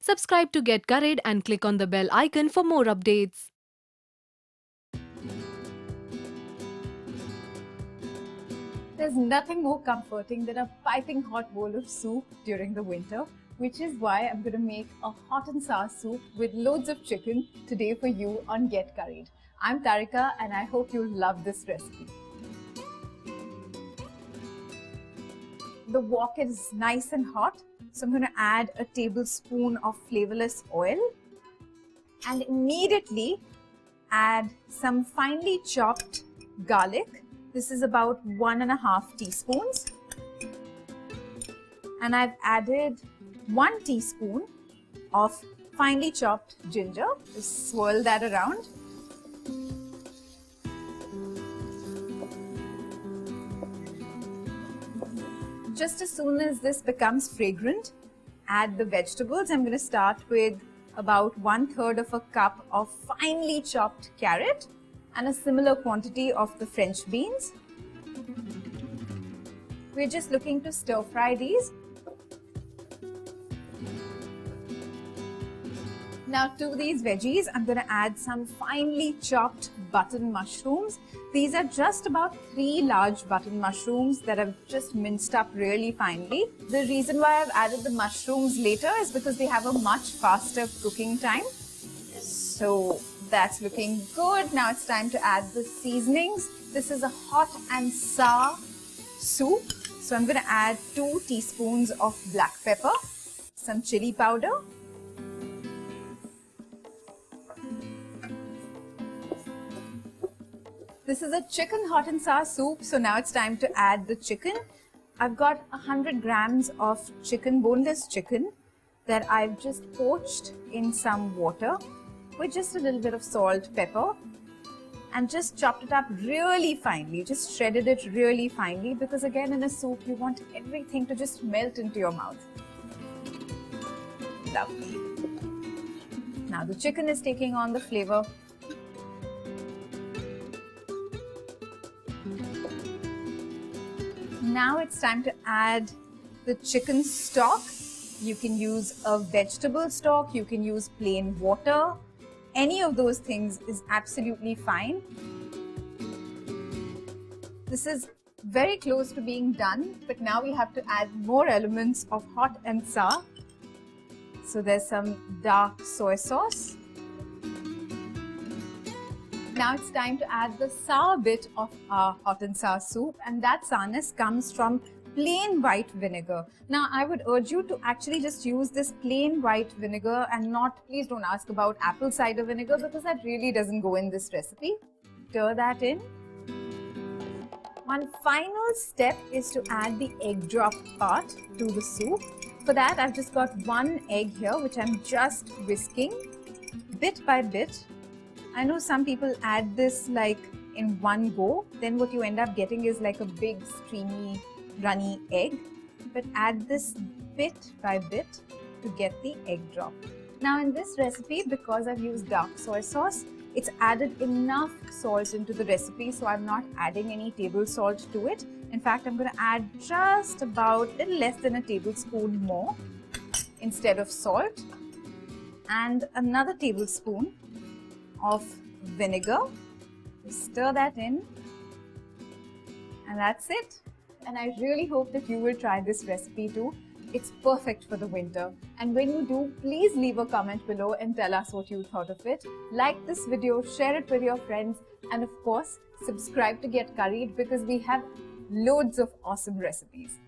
Subscribe to Get Curried and click on the bell icon for more updates. There's nothing more comforting than a piping hot bowl of soup during the winter, which is why I'm going to make a hot and sour soup with loads of chicken today for you on Get Curried. I'm Tarika and I hope you'll love this recipe. The wok is nice and hot, so I'm going to add a tablespoon of flavourless oil and immediately add some finely chopped garlic. This is about 1.5 teaspoons. And I've added 1 teaspoon of finely chopped ginger. Just swirl that around. Just as soon as this becomes fragrant, add the vegetables. I'm going to start with about 1/3 of a cup of finely chopped carrot and a similar quantity of the French beans. We're just looking to stir fry these. Now to these veggies, I'm going to add some finely chopped button mushrooms. These are just about 3 large button mushrooms that I've just minced up really finely. The reason why I've added the mushrooms later is because they have a much faster cooking time. So that's looking good. Now it's time to add the seasonings. This is a hot and sour soup. So I'm going to add 2 teaspoons of black pepper, some chili powder, this is a chicken hot and sour soup, so now it's time to add the chicken. I've got 100 grams of chicken, boneless chicken, that I've just poached in some water with just a little bit of salt, pepper, and just chopped it up really finely, just shredded it really finely, because again in a soup you want everything to just melt into your mouth. Lovely. Now the chicken is taking on the flavor. Now it's time to add the chicken stock. You can use a vegetable stock, you can use plain water. Any of those things is absolutely fine. This is very close to being done, but now we have to add more elements of hot and sour. So there's some dark soy sauce. Now it's time to add the sour bit of our hot and sour soup, and that sourness comes from plain white vinegar. Now I would urge you to actually just use this plain white vinegar and not, please don't ask about apple cider vinegar because that really doesn't go in this recipe. Stir that in. One final step is to add the egg drop part to the soup. For that I've just got 1 egg here which I'm just whisking bit by bit. I know some people add this like in one go, then what you end up getting is like a big streamy runny egg, but add this bit by bit to get the egg drop. Now in this recipe, because I've used dark soy sauce, it's added enough salt into the recipe, so I'm not adding any table salt to it. In fact, I'm going to add just about a little less than a tablespoon more instead of salt, and another tablespoon of vinegar. Stir that in, and that's it. And I really hope that you will try this recipe too. It's perfect for the winter. And when you do, please leave a comment below and tell us what you thought of it. Like this video, share it with your friends, and of course, subscribe to Get Curried because we have loads of awesome recipes.